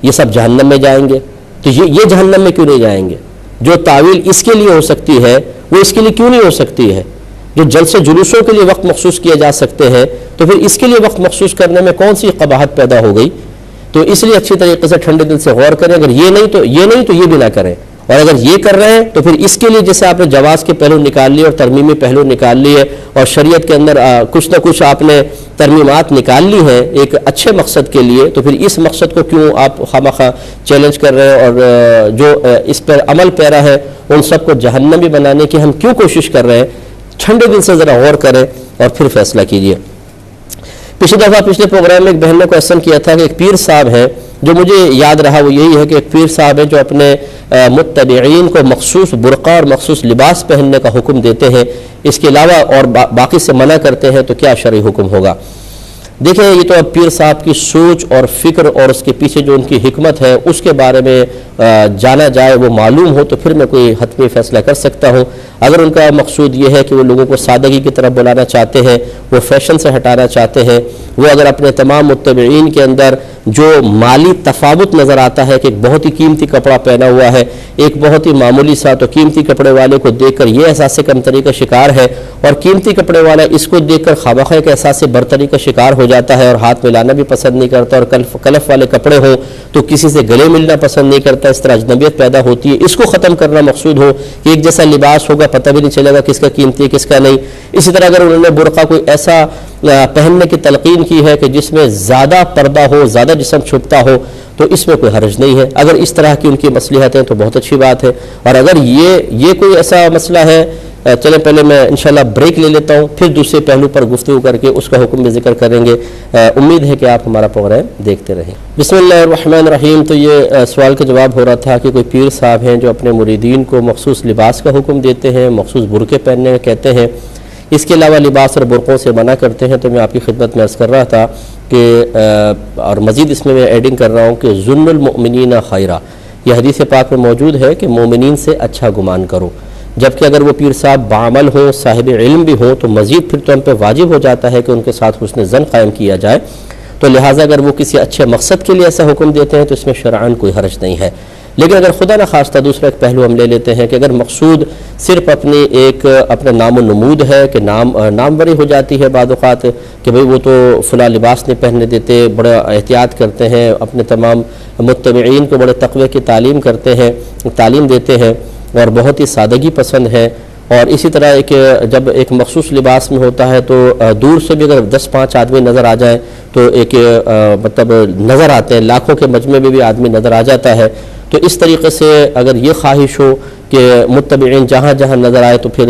Speaker 1: یہ سب جہنم میں جائیں گے۔ تو یہ جہنم میں کیوں نہیں جائیں گے؟ جو تعویل اس کے لیے ہو سکتی ہے وہ اس کے لیے کیوں نہیں ہو سکتی ہے؟ جو جلسے جلوسوں کے لیے وقت مخصوص کیے جا سکتے ہیں تو پھر اس کے لیے وقت مخصوص کرنے میں کون سی قباحت پیدا ہو گئی؟ تو اس لیے اچھی طریقے سے ٹھنڈے دل سے غور کریں، اگر یہ نہیں تو یہ بھی نہ کریں، اور اگر یہ کر رہے ہیں تو پھر اس کے لیے جیسے آپ نے جواز کے پہلو نکال لیے اور ترمیمی پہلو نکال لیے اور شریعت کے اندر کچھ نہ کچھ آپ نے ترمیمات نکال لی ہیں ایک اچھے مقصد کے لیے، تو پھر اس مقصد کو کیوں آپ خامخواہ چیلنج کر رہے ہیں؟ اور جو اس پر عمل پیرا ہے ان سب کو جہنمی بنانے کی ہم کیوں کوشش کر رہے ہیں؟ ٹھنڈے دل سے ذرا غور کریں اور پھر فیصلہ کیجیے۔ پچھلے پروگرام میں ایک بہن نے کویسچن کیا تھا کہ ایک پیر صاحب ہے، جو مجھے یاد رہا وہ یہی ہے کہ ایک پیر صاحب ہے جو اپنے متبعین کو مخصوص برقع اور مخصوص لباس پہننے کا حکم دیتے ہیں، اس کے علاوہ اور باقی سے منع کرتے ہیں، تو کیا شرعی حکم ہوگا؟ دیکھیں یہ تو اب پیر صاحب کی سوچ اور فکر اور اس کے پیچھے جو ان کی حکمت ہے اس کے بارے میں جانا جائے، وہ معلوم ہو تو پھر میں کوئی حتمی فیصلہ کر سکتا ہوں۔ اگر ان کا مقصود یہ ہے کہ وہ لوگوں کو سادگی کی طرف بلانا چاہتے ہیں، وہ فیشن سے ہٹانا چاہتے ہیں، وہ اگر اپنے تمام متبعین کے اندر جو مالی تفاوت نظر آتا ہے کہ ایک بہت ہی قیمتی کپڑا پہنا ہوا ہے، ایک بہت ہی معمولی سا، تو قیمتی کپڑے والے کو دیکھ کر یہ احساس کمتری کا شکار ہے، اور قیمتی کپڑے والا اس کو دیکھ کر خواہ کے احساس برتری کا شکار ہو جاتا ہے اور ہاتھ میں لانا بھی پسند نہیں کرتا، اور کلف والے کپڑے ہوں تو کسی سے گلے ملنا پسند نہیں کرتا، اس طرح اجنبیت پیدا ہوتی ہے۔ اس کو ختم کرنا مقصود ہو کہ ایک جیسا لباس ہوگا، پتہ بھی نہیں چلے گا کس کا قیمتی ہے کس کا نہیں۔ اسی طرح اگر انہوں نے برقع کوئی ایسا پہننے کی تلقین کی ہے کہ جس میں زیادہ پردہ ہو، زیادہ جسم چھپتا ہو، تو اس میں کوئی حرج نہیں ہے۔ اگر اس طرح کی ان کی مصلحت ہے تو بہت اچھی بات ہے، اور اگر یہ کوئی ایسا مسئلہ ہے، چلیں پہلے میں انشاءاللہ بریک لے لیتا ہوں، پھر دوسرے پہلو پر گفتگو کر کے اس کا حکم بھی ذکر کریں گے۔ امید ہے کہ آپ ہمارا پروگرام دیکھتے رہیں۔ بسم اللہ الرحمن الرحیم۔ تو یہ سوال کا جواب ہو رہا تھا کہ کوئی پیر صاحب ہیں جو اپنے مریدین کو مخصوص لباس کا حکم دیتے ہیں، مخصوص برقعے پہننے کا کہتے ہیں، اس کے علاوہ لباس اور برقعوں سے منع کرتے ہیں۔ تو میں آپ کی خدمت میں عرض کر رہا تھا کہ اور مزید اس میں ایڈنگ کر رہا ہوں کہ ظن المؤمنین خیرا، یہ حدیث پاک میں موجود ہے کہ مومنین سے اچھا گمان کرو، جبکہ اگر وہ پیر صاحب بعمل ہوں، صاحب علم بھی ہوں، تو مزید پھر تو ہم پہ واجب ہو جاتا ہے کہ ان کے ساتھ حسن ظن قائم کیا جائے۔ تو لہٰذا اگر وہ کسی اچھے مقصد کے لیے ایسا حکم دیتے ہیں تو اس میں شرعاً کوئی حرج نہیں ہے۔ لیکن اگر خدا نخواستہ دوسرا ایک پہلو ہم لے لیتے ہیں کہ اگر مقصود صرف اپنا نام و نمود ہے کہ ناموری ہو جاتی ہے بعض اوقات کہ بھئی وہ تو فلاں لباس نہیں پہننے دیتے، بڑا احتیاط کرتے ہیں، اپنے تمام متبعین کو بڑے تقوی کی تعلیم دیتے ہیں اور بہت ہی سادگی پسند ہے، اور اسی طرح جب ایک مخصوص لباس میں ہوتا ہے تو دور سے بھی اگر 10-5 آدمی نظر آ جائیں تو ایک مطلب نظر آتے ہیں، لاکھوں کے مجمع میں بھی آدمی نظر آ جاتا ہے. تو اس طریقے سے اگر یہ خواہش ہو کہ متبعین جہاں جہاں نظر آئے تو پھر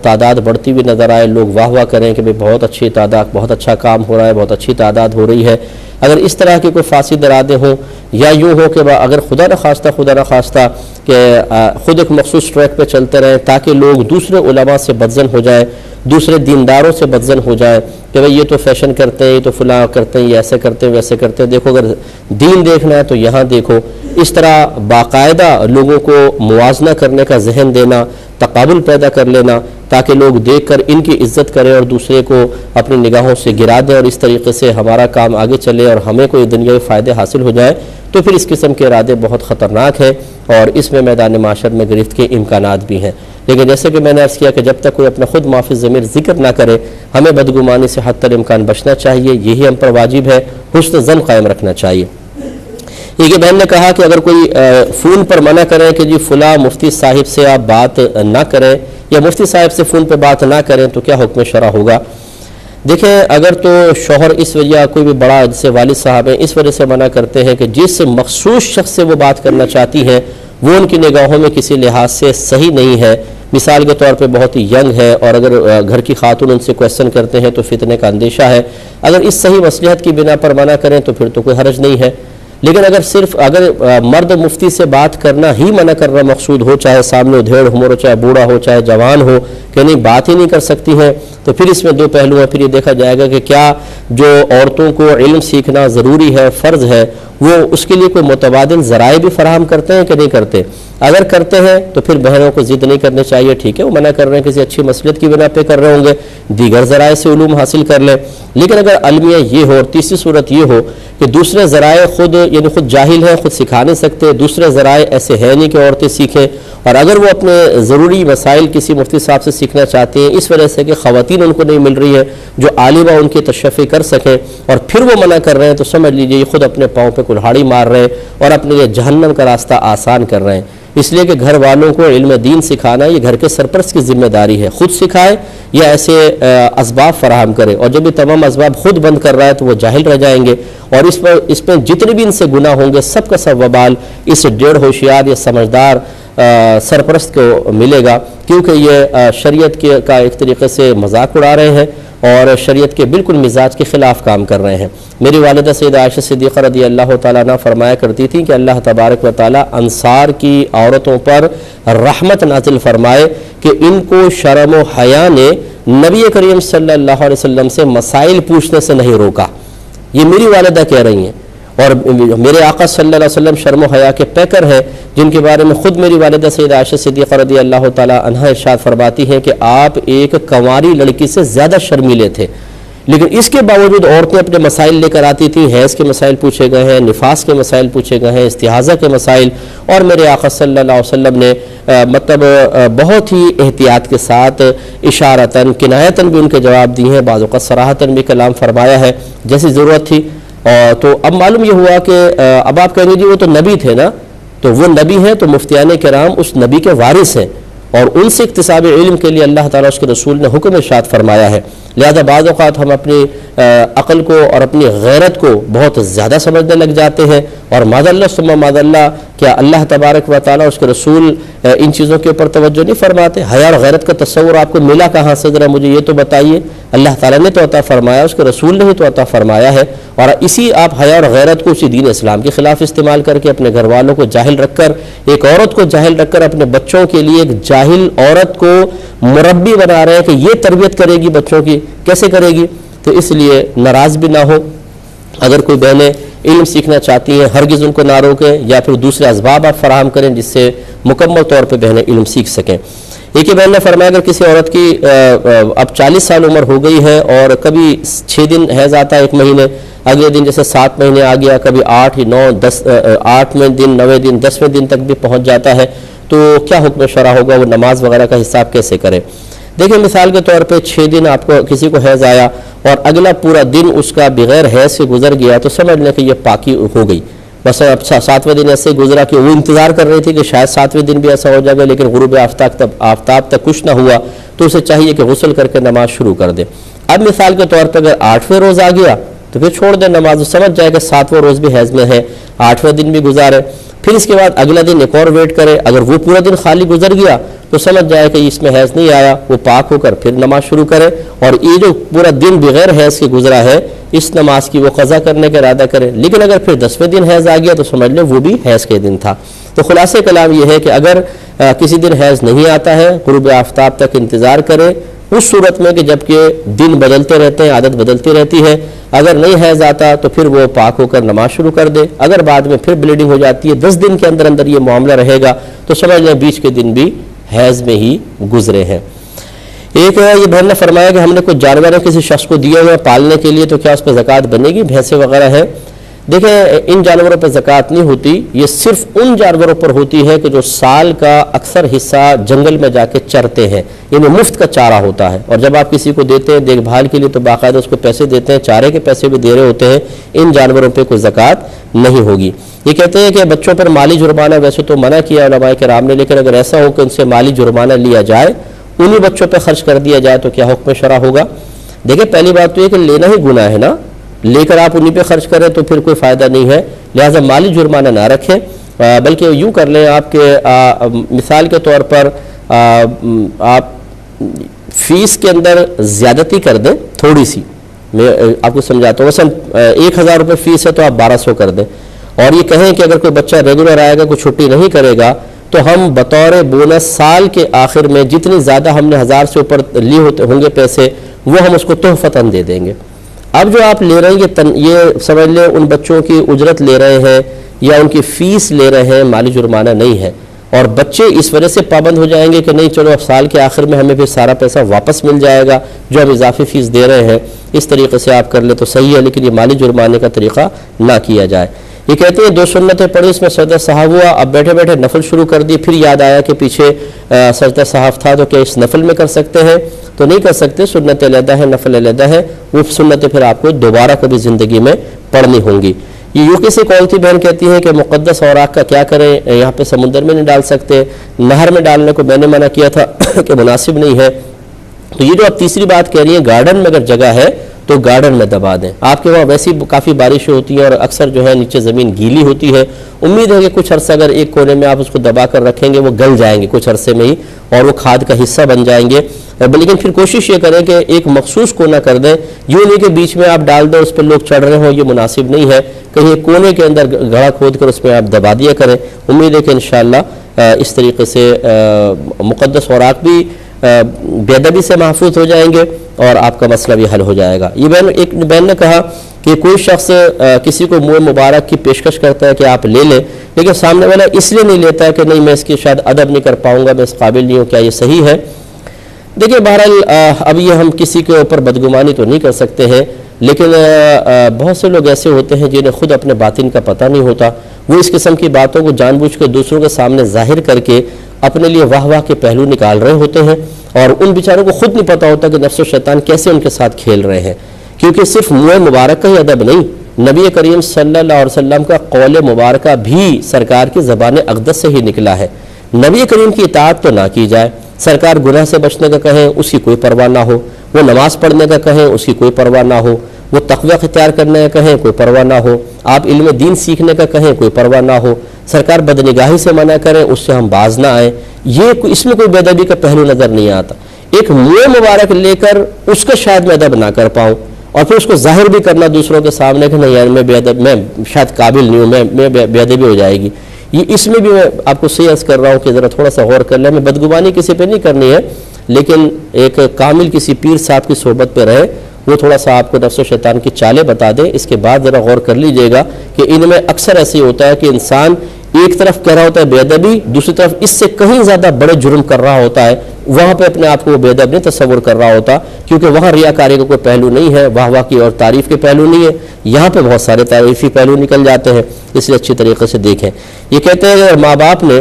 Speaker 1: تعداد بڑھتی ہوئی نظر آئے، لوگ واہ واہ کریں کہ بہت اچھی تعداد، بہت اچھا کام ہو رہا ہے، بہت اچھی تعداد ہو رہی ہے. اگر اس طرح کے کوئی فاسد ارادے ہوں، یا یوں ہو کہ اگر خدا نخواستہ کہ خود ایک مخصوص ٹریک پہ چلتے رہیں تاکہ لوگ دوسرے علماء سے بدظن ہو جائیں، دوسرے دینداروں سے بدظن ہو جائے کہ بھئی یہ تو فیشن کرتے ہیں، یہ تو فلاں کرتے ہیں، یہ ایسے کرتے ہیں، ویسے کرتے ہیں، دیکھو اگر دین دیکھنا ہے تو یہاں دیکھو. اس طرح باقاعدہ لوگوں کو موازنہ کرنے کا ذہن دینا، تقابل پیدا کر لینا تاکہ لوگ دیکھ کر ان کی عزت کریں اور دوسرے کو اپنی نگاہوں سے گرا دیں، اور اس طریقے سے ہمارا کام آگے چلے اور ہمیں کوئی دنیاوی فائدے حاصل ہو جائے، تو پھر اس قسم کے ارادے بہت خطرناک ہیں اور اس میں میدان معاشر میں گرفت کے امکانات بھی ہیں. لیکن جیسے کہ میں نے عرض کیا کہ جب تک کوئی اپنا خود معافی ضمیر ذکر نہ کرے، ہمیں بدگمانی سے حتی الامکان بچنا چاہیے، یہی ہم پر واجب ہے، حسن ظن قائم رکھنا چاہیے. یہ بہن نے کہا کہ اگر کوئی فون پر منع کرے کہ جی فلاں مفتی صاحب سے آپ بات نہ کریں یا مفتی صاحب سے فون پہ بات نہ کریں تو کیا حکم شرع ہوگا؟ دیکھیں، اگر تو شوہر اس وجہ کوئی بھی بڑا جیسے والد صاحب ہیں اس وجہ سے منع کرتے ہیں کہ جس مخصوص شخص سے وہ بات کرنا چاہتی ہیں وہ ان کی نگاہوں میں کسی لحاظ سے صحیح نہیں ہے، مثال کے طور پہ بہت ہی ینگ ہے، اور اگر گھر کی خاتون ان سے کویسچن کرتے ہیں تو فتنے کا اندیشہ ہے، اگر اس صحیح مصلحت کی بنا پر منع کریں تو پھر تو کوئی حرج نہیں ہے. لیکن اگر مرد مفتی سے بات کرنا ہی منع کرنا مقصود ہو، چاہے سامنے ادھیڑ ہو، چاہے بوڑھا ہو، چاہے جوان ہو، کہ نہیں بات ہی نہیں کر سکتی ہیں، تو پھر اس میں دو پہلو ہیں. پھر یہ دیکھا جائے گا کہ کیا جو عورتوں کو علم سیکھنا ضروری ہے، فرض ہے، وہ اس کے لیے کوئی متبادل ذرائع بھی فراہم کرتے ہیں کہ نہیں کرتے. اگر کرتے ہیں تو پھر بہنوں کو ضد نہیں کرنی چاہیے، ٹھیک ہے وہ منع کر رہے ہیں کسی اچھی مصلحت کی بنا پہ کر رہے ہوں گے، دیگر ذرائع سے علوم حاصل کر لیں. لیکن اگر المیہ یہ ہو اور تیسری صورت یہ ہو کہ دوسرے ذرائع خود جاہل ہیں، خود سکھا نہیں سکتے، دوسرے ذرائع ایسے ہیں نہیں کہ عورتیں سیکھیں، اور اگر وہ اپنے ضروری مسائل کسی مفتی صاحب سے سیکھنا چاہتے ہیں اس وجہ سے کہ خواتین ان کو نہیں مل رہی ہے جو عالمہ ان کی تشفی کر سکیں، اور پھر وہ منع کر رہے ہیں، تو سمجھ لیجئے یہ خود اپنے پاؤں پہ کلہاڑی مار رہے ہیں اور اپنے لیے جہنم کا راستہ آسان کر رہے ہیں. اس لیے کہ گھر والوں کو علم دین سکھانا یہ گھر کے سرپرست کی ذمہ داری ہے، خود سکھائے یا ایسے اسباب فراہم کرے، اور جب یہ تمام اسباب خود بند کر رہا ہے تو وہ جاہل رہ جائیں گے، اور اس میں جتنے بھی ان سے گناہ ہوں گے سب کا سب وبال اس ڈیڑھ ہوشیار یا سمجھدار سرپرست کو ملے گا، کیونکہ یہ شریعت کا ایک طریقے سے مذاق اڑا رہے ہیں اور شریعت کے بالکل مزاج کے خلاف کام کر رہے ہیں. میری والدہ سیدہ عائشہ صدیقہ رضی اللہ تعالیٰ عنہ فرمایا کرتی تھیں کہ اللہ تبارک و تعالیٰ انصار کی عورتوں پر رحمت نازل فرمائے کہ ان کو شرم و حیا نے نبی کریم صلی اللہ علیہ وسلم سے مسائل پوچھنے سے نہیں روکا. یہ میری والدہ کہہ رہی ہیں، اور میرے آقا صلی اللہ علیہ وسلم شرم و حیا کے پیکر ہیں، جن کے بارے میں خود میری والدہ سیدہ عائشہ صدیقہ رضی اللہ تعالیٰ عنہ ارشاد فرماتی ہیں کہ آپ ایک کنواری لڑکی سے زیادہ شرمیلے تھے، لیکن اس کے باوجود عورتیں اپنے مسائل لے کر آتی تھیں. حیض کے مسائل پوچھے گئے ہیں، نفاس کے مسائل پوچھے گئے ہیں، استحاضہ کے مسائل، اور میرے آقا صلی اللہ علیہ وسلم نے مطلب بہت ہی احتیاط کے ساتھ اشارتاً کنایتاً بھی ان کے جواب دیے ہیں، بعض اوقات صراحتاً بھی کلام فرمایا ہے جیسی ضرورت تھی. تو اب معلوم یہ ہوا کہ اب آپ کہیں گے جی وہ تو نبی تھے نا، تو وہ نبی ہیں تو مفتیان کرام اس نبی کے وارث ہیں، اور ان سے اکتساب علم کے لیے اللہ تعالیٰ اس کے رسول نے حکم ارشاد فرمایا ہے. لہذا بعض اوقات ہم اپنی عقل کو اور اپنی غیرت کو بہت زیادہ سمجھنے لگ جاتے ہیں، اور معاذ اللہ ثم معاذ اللہ کیا اللہ تبارک و تعالیٰ اس کے رسول ان چیزوں کے اوپر توجہ نہیں فرماتے؟ حیا اور غیرت کا تصور آپ کو ملا کہاں سے؟ ذرا مجھے یہ تو بتائیے. اللہ تعالیٰ نے تو عطا فرمایا، اس کے رسول نے ہی تو عطا فرمایا ہے، اور اسی آپ حیا اور غیرت کو اسی دین اسلام کے خلاف استعمال کر کے اپنے گھر والوں کو جاہل رکھ کر، ایک عورت کو جاہل رکھ کر اپنے بچوں کے لیے ایک جاہل عورت کو مربی بنا رہے ہیں کہ یہ تربیت کرے گی بچوں کی، کیسے کرے گی؟ تو اس لیے ناراض بھی نہ ہو. اگر کوئی بہنیں علم سیکھنا چاہتی ہیں ہرگز ان کو نہ روکیں، یا پھر دوسرے اسباب آپ فراہم کریں جس سے مکمل طور پہ بہنیں علم سیکھ سکیں. ایک ہی بہن نے فرمایا اگر کسی عورت کی اب 40 سال عمر ہو گئی ہے اور کبھی 6 دن حیض آتا ہے، 1 مہینے، اگلے دن جیسے 7 مہینے آ گیا، کبھی 8 9 10 8ویں دن 9ویں دن 10ویں دن تک بھی پہنچ جاتا ہے، تو کیا حکم شرع ہوگا؟ وہ نماز وغیرہ کا حساب کیسے کرے؟ دیکھیں مثال کے طور پہ 6 دن آپ کو کسی کو حیض آیا اور اگلا پورا دن اس کا بغیر حیض سے گزر گیا تو سمجھ لیں کہ یہ پاکی ہو گئی. بس اب 7ویں دن ایسے گزرا کہ وہ انتظار کر رہی تھی کہ شاید 7ویں دن بھی ایسا ہو جائے گا، لیکن غروب آفتاب تک کچھ نہ ہوا، تو اسے چاہیے کہ غسل کر کے نماز شروع کر دے. اب مثال کے طور پہ اگر 8ویں روز آ گیا تو پھر چھوڑ دے نماز، سمجھ جائے کہ 7واں روز بھی حیض میں ہے، 8واں دن بھی گزارے، پھر اس کے بعد اگلا دن ایک اور ویٹ کرے، اگر وہ پورا دن خالی گزر گیا تو سمجھ جائے کہ اس میں حیض نہیں آیا، وہ پاک ہو کر پھر نماز شروع کرے، اور یہ جو پورا دن بغیر حیض کے گزرا ہے اس نماز کی وہ قضا کرنے کا ارادہ کرے۔ لیکن اگر پھر 10ویں دن حیض آ گیا تو سمجھ لیں وہ بھی حیض کے دن تھا۔ تو خلاصہ کلام یہ ہے کہ اگر کسی دن حیض نہیں آتا ہے، غروب آفتاب تک انتظار کرے، اس صورت میں کہ جب کہ دن بدلتے رہتے ہیں، عادت بدلتی رہتی ہے، اگر نہیں حیض آتا تو پھر وہ پاک ہو کر نماز شروع کر دے۔ اگر بعد میں پھر بلیڈنگ ہو جاتی ہے، 10 دن کے اندر اندر یہ معاملہ رہے گا تو سمجھ لیں بیچ کے دن بھی حیض میں ہی گزرے ہیں۔ ایک یہ بہن نے فرمایا کہ ہم نے کچھ جانور کسی شخص کو دیے ہوئے پالنے کے لیے، تو کیا اس پہ زکوٰۃ بنے گی؟ بھینسیں وغیرہ ہے، دیکھیں ان جانوروں پہ زکوٰۃ نہیں ہوتی، یہ صرف ان جانوروں پر ہوتی ہے کہ جو سال کا اکثر حصہ جنگل میں جا کے چرتے ہیں، یعنی مفت کا چارہ ہوتا ہے، اور جب آپ کسی کو دیتے ہیں دیکھ بھال کے لیے تو باقاعدہ اس کو پیسے دیتے ہیں، چارے کے پیسے بھی دے رہے ہوتے ہیں، ان جانوروں پہ کوئی زکوٰۃ نہیں ہوگی۔ یہ کہتے ہیں کہ بچوں پر مالی جرمانہ ویسے تو منع کیا علماء کرام نے، لیکن اگر ایسا ہو کہ ان سے مالی جرمانہ لیا جائے، انہی بچوں پہ خرچ کر دیا جائے تو کیا حکم شرع ہوگا؟ دیکھیں پہلی بات تو یہ کہ لینا ہی گناہ ہے نا، لے کر آپ انہی پہ خرچ کریں تو پھر کوئی فائدہ نہیں ہے، لہٰذا مالی جرمانہ نہ رکھیں، بلکہ یوں کر لیں آپ کے مثال کے طور پر آپ فیس کے اندر زیادتی کر دیں تھوڑی سی، میں آپ کو سمجھاتا ہوں، مثلا 1000 روپے فیس ہے تو آپ 1200 کر دیں، اور یہ کہیں کہ اگر کوئی بچہ ریگولر آئے گا کوئی چھٹی نہیں کرے گا تو ہم بطور بونس سال کے آخر میں جتنی زیادہ ہم نے 1000 سے اوپر لیے ہوتے ہوں گے پیسے وہ ہم اس کو تحفتاً دے دیں گے۔ اب جو آپ لے رہے ہیں یہ سمجھ لیں ان بچوں کی اجرت لے رہے ہیں یا ان کی فیس لے رہے ہیں، مالی جرمانہ نہیں ہے، اور بچے اس وجہ سے پابند ہو جائیں گے کہ نہیں چلو اب سال کے آخر میں ہمیں پھر سارا پیسہ واپس مل جائے گا جو ہم اضافی فیس دے رہے ہیں، اس طریقے سے آپ کر لیں تو صحیح ہے، لیکن یہ مالی جرمانے کا طریقہ نہ کیا جائے۔ یہ کہتے ہیں 2 سنتیں پڑھی، اس میں سجدہ سہو ہوا، اب بیٹھے بیٹھے نفل شروع کر دی، پھر یاد آیا کہ پیچھے سجدہ سہو تھا تو کیا اس نفل میں کر سکتے ہیں؟ تو نہیں کر سکتے، سنت علیحدہ ہے، نفل علیحدہ ہے، وہ سنتیں پھر آپ کو دوبارہ کبھی زندگی میں پڑھنی ہوں گی۔ یہ یو سے کون سی بہن کہتی ہے کہ مقدس اوراق کا کیا کریں، یہاں پہ سمندر میں نہیں ڈال سکتے، نہر میں ڈالنے کو میں نے منع کیا تھا کہ مناسب نہیں ہے، تو یہ جو آپ تیسری بات کہہ رہی ہیں گارڈن میں اگر جگہ ہے تو گارڈن میں دبا دیں، آپ کے وہاں ویسی کافی بارشیں ہوتی ہیں اور اکثر جو ہے نیچے زمین گیلی ہوتی ہے، امید ہے کہ کچھ عرصہ اگر ایک کونے میں آپ اس کو دبا کر رکھیں گے وہ گل جائیں گے کچھ عرصے میں ہی اور وہ کھاد کا حصہ بن جائیں گے، لیکن پھر کوشش یہ کریں کہ ایک مخصوص کونا کر دیں، یوں نہیں کہ بیچ میں آپ ڈال دیں اس پہ لوگ چڑھ رہے ہوں، یہ مناسب نہیں ہے، کہیں کونے کے اندر گڑھا کھود کر اس میں آپ دبا دیا کریں، امید ہے کہ انشاءاللہ اس طریقے سے مقدس اوراق بھی بے ادبی سے محفوظ ہو جائیں گے اور آپ کا مسئلہ بھی حل ہو جائے گا۔ یہ ایک بہن نے کہا کہ کوئی شخص کسی کو منہ مبارک کی پیشکش کرتا ہے کہ آپ لے لیں، لیکن سامنے والا اس لیے نہیں لیتا ہے کہ نہیں میں اس کی شاید ادب نہیں کر پاؤں گا، میں اس قابل نہیں ہوں، کیا یہ صحیح ہے؟ دیکھیں بہرحال اب یہ ہم کسی کے اوپر بدگمانی تو نہیں کر سکتے ہیں، لیکن بہت سے لوگ ایسے ہوتے ہیں جنہیں خود اپنے باطن کا پتہ نہیں ہوتا، وہ اس قسم کی باتوں کو جان بوجھ کے دوسروں کے سامنے ظاہر کر کے اپنے لیے واہ واہ کے پہلو نکال رہے ہوتے ہیں، اور ان بیچاروں کو خود نہیں پتہ ہوتا کہ نفس و شیطان کیسے ان کے ساتھ کھیل رہے ہیں، کیونکہ صرف منہ مبارک کا ہی ادب نہیں، نبی کریم صلی اللہ علیہ وسلم کا قول مبارکہ بھی سرکار کی زبان اقدس سے ہی نکلا ہے۔ نبی کریم کی اطاعت تو نہ کی جائے، سرکار گناہ سے بچنے کا کہیں اس کی کوئی پرواہ نہ ہو، وہ نماز پڑھنے کا کہیں اس کی کوئی پرواہ نہ ہو، وہ تقوی اختیار کرنے کا کہیں کوئی پرواہ نہ ہو، آپ علم دین سیکھنے کا کہیں کوئی پرواہ نہ ہو، سرکار بدنگاہی سے منع کریں اس سے ہم باز نہ آئیں، یہ اس میں کوئی بے ادبی کا پہلو نظر نہیں آتا۔ ایک منہ مبارک لے کر اس کا شاید میں ادب نہ کر پاؤں اور پھر اس کو ظاہر بھی کرنا دوسروں کے سامنے کہ نہیں یار میں بے ادب، میں شاید قابل نہیں ہوں، میں بے ادبی ہو جائے گی، یہ اس میں بھی میں آپ کو صحیح عرض کر رہا ہوں کہ ذرا تھوڑا سا غور کر لیں، میں بدگمانی کسی پہ نہیں کرنی ہے، لیکن ایک کامل کسی پیر صاحب کی صحبت پہ رہے، وہ تھوڑا سا آپ کو نفس و شیطان کی چالیں بتا دے، اس کے بعد ذرا غور کر لیجئے گا کہ ان میں اکثر ایسے ہی ہوتا ہے کہ انسان ایک طرف کہہ رہا ہوتا ہے بے ادبی، دوسری طرف اس سے کہیں زیادہ بڑے جرم کر رہا ہوتا ہے، وہاں پہ اپنے آپ کو وہ بے ادب نہیں تصور کر رہا ہوتا، کیونکہ وہاں ریاکاری کا کوئی پہلو نہیں ہے، واہ واہ کی اور تعریف کے پہلو نہیں ہے، یہاں پہ بہت سارے تعریفی پہلو نکل جاتے ہیں، اس لیے اچھی طریقے سے دیکھیں۔ یہ کہتے ہیں اگر ماں باپ نے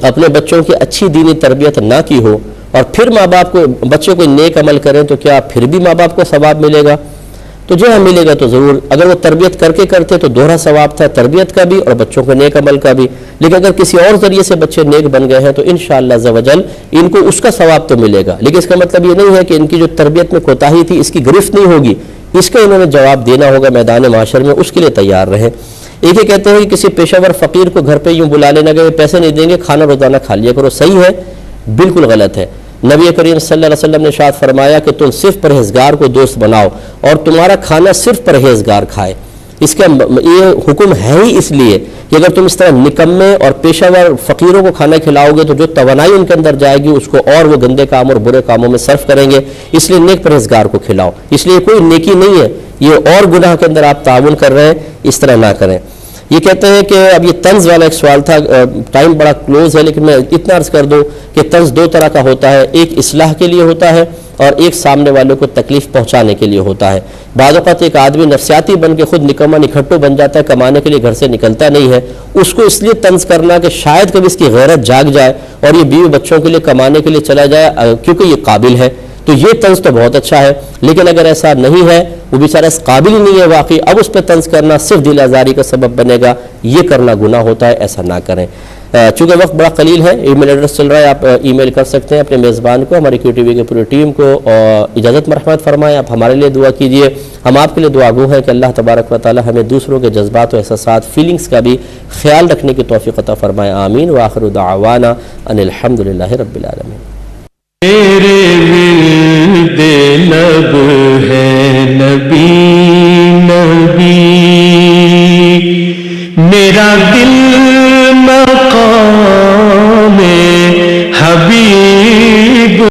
Speaker 1: اپنے بچوں کی اچھی دینی تربیت نہ کی ہو اور پھر ماں باپ کو بچے کو نیک عمل کریں تو کیا پھر بھی ماں باپ کو ثواب ملے گا؟ تو جو ہے ملے گا تو ضرور، اگر وہ تربیت کر کے کرتے تو دوہرا ثواب تھا، تربیت کا بھی اور بچوں کے نیک عمل کا بھی، لیکن اگر کسی اور ذریعے سے بچے نیک بن گئے ہیں تو انشاءاللہ عز و جل ان کو اس کا ثواب تو ملے گا، لیکن اس کا مطلب یہ نہیں ہے کہ ان کی جو تربیت میں کوتاہی تھی اس کی گرفت نہیں ہوگی، اس کا انہوں نے جواب دینا ہوگا میدان معاشر میں، اس کے لیے تیار رہیں۔ ایک یہ کہتے ہیں کہ کسی پیشہ ور فقیر کو گھر پہ یوں بلا لینا کہ پیسے نہیں دیں گے، کھانا روزانہ کھا لیا کرو، صحیح ہے؟ بالکل غلط ہے۔ نبی کریم صلی اللہ علیہ وسلم نے ارشاد فرمایا کہ تم صرف پرہیزگار کو دوست بناؤ اور تمہارا کھانا صرف پرہیزگار کھائے۔ اس کا یہ حکم ہے ہی اس لیے کہ اگر تم اس طرح نکمے اور پیشہ ور فقیروں کو کھانا کھلاؤ گے تو جو توانائی ان کے اندر جائے گی اس کو اور وہ گندے کام اور برے کاموں میں صرف کریں گے، اس لیے نیک پرہیزگار کو کھلاؤ۔ اس لیے کوئی نیکی نہیں ہے، یہ اور گناہ کے اندر آپ تعاون کر رہے ہیں، اس طرح نہ کریں۔ یہ کہتے ہیں کہ اب یہ طنز والا ایک سوال تھا، ٹائم بڑا کلوز ہے لیکن میں اتنا عرض کر دوں کہ طنز دو طرح کا ہوتا ہے، ایک اصلاح کے لیے ہوتا ہے اور ایک سامنے والوں کو تکلیف پہنچانے کے لیے ہوتا ہے۔ بعض اوقات ایک آدمی نفسیاتی بن کے خود نکما نکھٹو بن جاتا ہے، کمانے کے لیے گھر سے نکلتا نہیں ہے، اس کو اس لیے طنز کرنا کہ شاید کبھی اس کی غیرت جاگ جائے اور یہ بیوی بچوں کے لیے کمانے کے لیے چلا جائے کیونکہ یہ قابل ہے، تو یہ طنز تو بہت اچھا ہے۔ لیکن اگر ایسا نہیں ہے، وہ بیچارہ اس قابل ہی نہیں ہے واقعی، اب اس پہ طنز کرنا صرف دل آزاری کا سبب بنے گا، یہ کرنا گناہ ہوتا ہے، ایسا نہ کریں۔ چونکہ وقت بڑا قلیل ہے، ای میل ایڈریس چل رہا ہے، آپ ای میل کر سکتے ہیں اپنے میزبان کو، ہماری کیو ٹی وی کی پوری ٹیم کو، اور اجازت مرحمت فرمائیں، آپ ہمارے لیے دعا کیجئے، ہم آپ کے لیے دعا گو ہیں کہ اللہ تبارک و تعالی ہمیں دوسروں کے جذبات و احساسات فیلنگز کا بھی خیال رکھنے کی توفیق عطا فرمائے، آمین۔ وآخر دعوانا ان الحمدللہ رب العالمین۔
Speaker 5: میرے ورد لب ہے نبی نبی، میرا دل